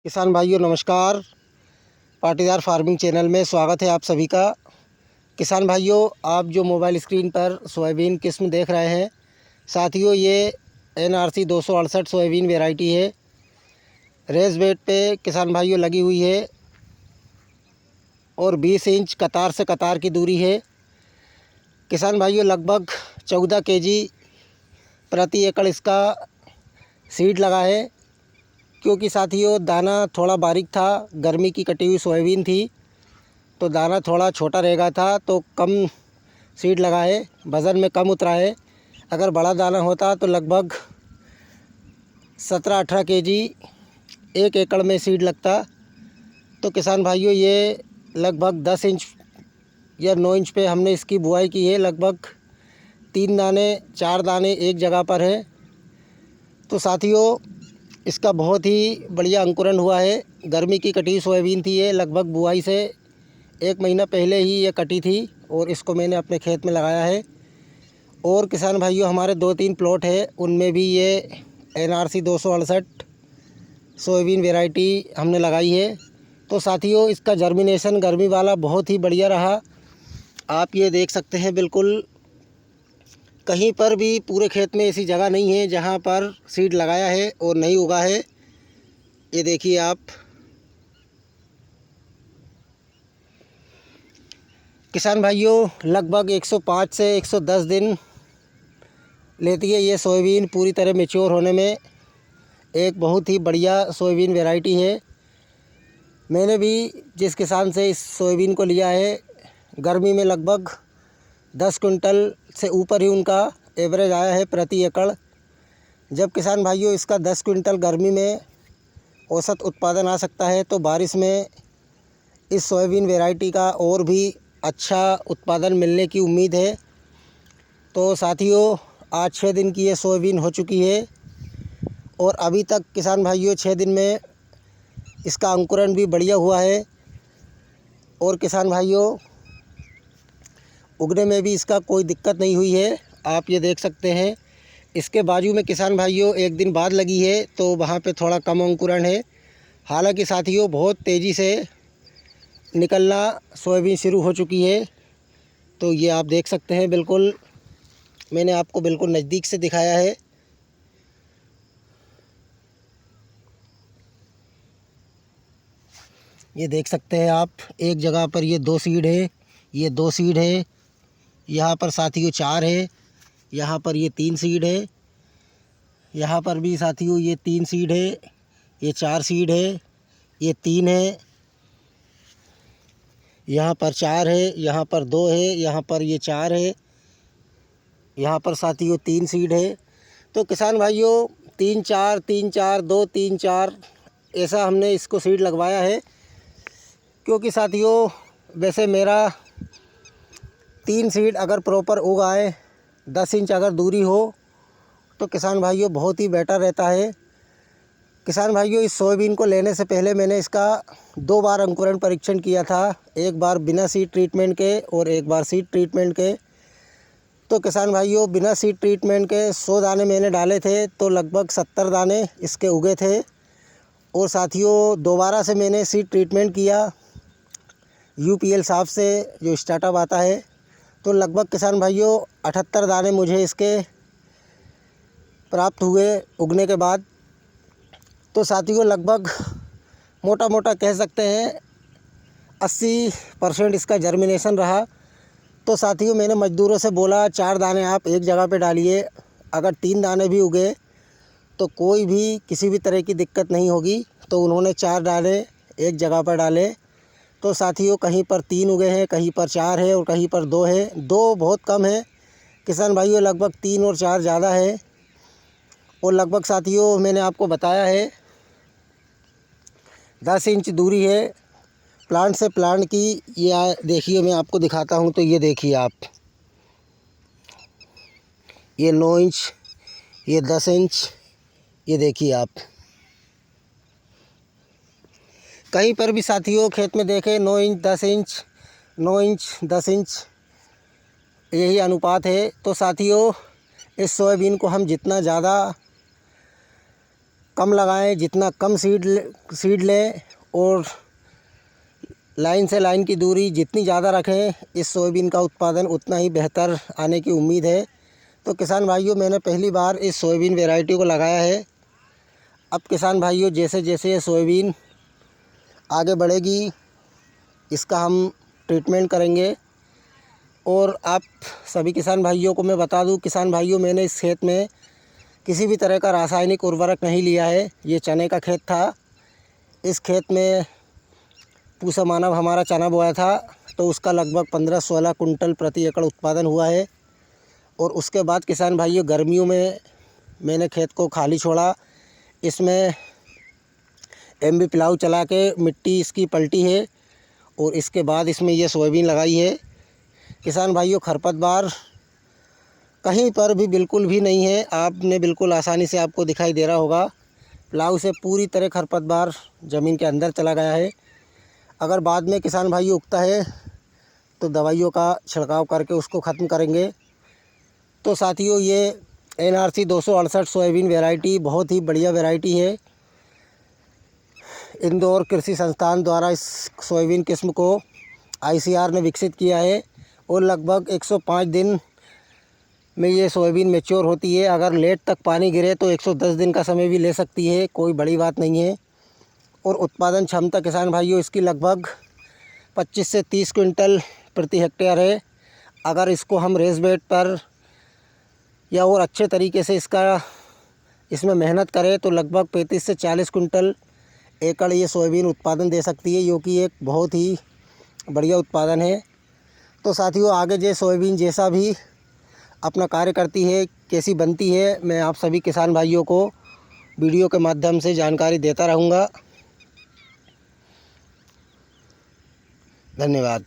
किसान भाइयों नमस्कार। पाटीदार फार्मिंग चैनल में स्वागत है आप सभी का। किसान भाइयों, आप जो मोबाइल स्क्रीन पर सोयाबीन किस्म देख रहे हैं, साथियों ये NRC 268 सोयाबीन वैरायटी है। रेस बेड पे किसान भाइयों लगी हुई है और 20 इंच कतार से कतार की दूरी है। किसान भाइयों लगभग 14 kg प्रति एकड़ इसका सीड लगा है। क्योंकि साथियों दाना थोड़ा बारीक था, गर्मी की कटी हुई सोयाबीन थी तो दाना थोड़ा छोटा रह गया था, तो कम सीड लगा है, वज़न में कम उतरा है। अगर बड़ा दाना होता तो लगभग 17-18 kg एक एकड़ में सीड लगता। तो किसान भाइयों ये लगभग 10 इंच या 9 इंच पे हमने इसकी बुआई की है। लगभग 3 दाने 4 दाने एक जगह पर है। तो साथियों इसका बहुत ही बढ़िया अंकुरण हुआ है। गर्मी की कटी सोयाबीन थी ये, लगभग बुआई से 1 महीना पहले ही ये कटी थी और इसको मैंने अपने खेत में लगाया है। और किसान भाइयों हमारे 2-3 प्लॉट है, उनमें भी ये NRC 268 सोयाबीन वैरायटी हमने लगाई है। तो साथियों इसका जर्मिनेशन गर्मी वाला बहुत ही बढ़िया रहा। आप ये देख सकते हैं, बिल्कुल कहीं पर भी पूरे खेत में ऐसी जगह नहीं है जहाँ पर सीड लगाया है और नहीं उगा है। ये देखिए आप। किसान भाइयों लगभग 105 से 110 दिन लेती है ये सोयाबीन पूरी तरह मैच्योर होने में। एक बहुत ही बढ़िया सोयाबीन वैरायटी है। मैंने भी जिस किसान से इस सोयाबीन को लिया है, गर्मी में लगभग 10 कुंटल से ऊपर ही उनका एवरेज आया है प्रति एकड़। जब किसान भाइयों इसका 10 कुंटल गर्मी में औसत उत्पादन आ सकता है, तो बारिश में इस सोयाबीन वैरायटी का और भी अच्छा उत्पादन मिलने की उम्मीद है। तो साथियों आज 6 दिन की ये सोयाबीन हो चुकी है और अभी तक किसान भाइयों 6 दिन में इसका अंकुरण भी बढ़िया हुआ है और किसान भाइयों उगने में भी इसका कोई दिक्कत नहीं हुई है। आप ये देख सकते हैं। इसके बाजू में किसान भाइयों 1 दिन बाद लगी है तो वहाँ पे थोड़ा कम अंकुरण है। हालांकि साथियों बहुत तेज़ी से निकलना सोयाबीन शुरू हो चुकी है। तो ये आप देख सकते हैं, बिल्कुल मैंने आपको बिल्कुल नज़दीक से दिखाया है। ये देख सकते हैं आप, एक जगह पर ये 2 सीड है, ये 2 सीड है, यहाँ पर साथियों 4 है, यहाँ पर ये 3 सीड है, यहाँ पर भी साथियों ये 3 सीड है, ये 4 सीड है, ये 3 है, यहाँ पर 4 है, यहाँ पर 2 है, यहाँ पर ये 4 है, यहाँ पर साथियों 3 सीड है। तो किसान भाइयों 3-4 3-4 2 3-4 ऐसा हमने इसको सीड लगवाया है। क्योंकि साथियों वैसे मेरा 3 सीड अगर प्रॉपर उग आए, 10 इंच अगर दूरी हो, तो किसान भाइयों बहुत ही बेटर रहता है। किसान भाइयों इस सोयाबीन को लेने से पहले मैंने इसका 2 बार अंकुरण परीक्षण किया था, एक बार बिना सीड ट्रीटमेंट के और एक बार सीड ट्रीटमेंट के। तो किसान भाइयों बिना सीड ट्रीटमेंट के 100 दाने मैंने डाले थे तो लगभग 70 दाने इसके उगे थे। और साथियों दोबारा से मैंने सीड ट्रीटमेंट किया UPL साहब से, जो स्टार्टअप आता है, तो लगभग किसान भाइयों 78 दाने मुझे इसके प्राप्त हुए उगने के बाद। तो साथियों लगभग मोटा मोटा कह सकते हैं 80% इसका जर्मिनेशन रहा। तो साथियों मैंने मज़दूरों से बोला 4 दाने आप एक जगह पे डालिए, अगर 3 दाने भी उगे तो कोई भी किसी भी तरह की दिक्कत नहीं होगी। तो उन्होंने 4 दाने एक जगह पर डाले। तो साथियों कहीं पर 3 उगे हैं, कहीं पर 4 है और कहीं पर 2 है। 2 बहुत कम है किसान भाइयों, लगभग 3 और 4 ज़्यादा है। और लगभग साथियों मैंने आपको बताया है 10 इंच दूरी है प्लांट से प्लांट की। ये देखिए मैं आपको दिखाता हूँ। तो ये देखिए आप, ये 9 इंच, ये 10 इंच, ये देखिए आप। कहीं पर भी साथियों खेत में देखें 9 इंच 10 इंच 9 इंच 10 इंच यही अनुपात है। तो साथियों इस सोयाबीन को हम जितना ज़्यादा कम लगाएं, जितना कम सीड लें और लाइन से लाइन की दूरी जितनी ज़्यादा रखें, इस सोयाबीन का उत्पादन उतना ही बेहतर आने की उम्मीद है। तो किसान भाइयों, मैंने पहली बार इस सोयाबीन वैरायटी को लगाया है। अब किसान भाइयों, जैसे जैसे ये सोयाबीन आगे बढ़ेगी, इसका हम ट्रीटमेंट करेंगे। और आप सभी किसान भाइयों को मैं बता दूं, किसान भाइयों, मैंने इस खेत में किसी भी तरह का रासायनिक उर्वरक नहीं लिया है। ये चने का खेत था। इस खेत में पूसा मानव हमारा चना बोया था, तो उसका लगभग 15-16 कुंटल प्रति एकड़ उत्पादन हुआ है। और उसके बाद किसान भाइयों, गर्मियों में मैंने खेत को खाली छोड़ा। इसमें एमबी प्लाऊ चला के मिट्टी इसकी पलटी है और इसके बाद इसमें ये सोयाबीन लगाई है। किसान भाइयों, खरपतवार कहीं पर भी बिल्कुल भी नहीं है। आपने बिल्कुल आसानी से आपको दिखाई दे रहा होगा, प्लाऊ से पूरी तरह खरपतवार ज़मीन के अंदर चला गया है। अगर बाद में किसान भाइयों उगता है तो दवाइयों का छिड़काव करके उसको ख़त्म करेंगे। तो साथियों, ये NRC 268 सोयाबीन वैरायटी बहुत ही बढ़िया वैरायटी है। इंदौर कृषि संस्थान द्वारा इस सोयाबीन किस्म को ICR ने विकसित किया है और लगभग 105 दिन में ये सोयाबीन मैच्योर होती है। अगर लेट तक पानी गिरे तो 110 दिन का समय भी ले सकती है, कोई बड़ी बात नहीं है। और उत्पादन क्षमता किसान भाइयों इसकी लगभग 25 से 30 क्विंटल प्रति हेक्टेयर है। अगर इसको हम रेस बेड पर या और अच्छे तरीके से इसमें मेहनत करें तो लगभग 35 से 40 कुंटल एकड़ ये सोयाबीन उत्पादन दे सकती है, जो कि एक बहुत ही बढ़िया उत्पादन है। तो साथियों, आगे जो सोयाबीन जैसा भी अपना कार्य करती है, कैसी बनती है, मैं आप सभी किसान भाइयों को वीडियो के माध्यम से जानकारी देता रहूँगा। धन्यवाद।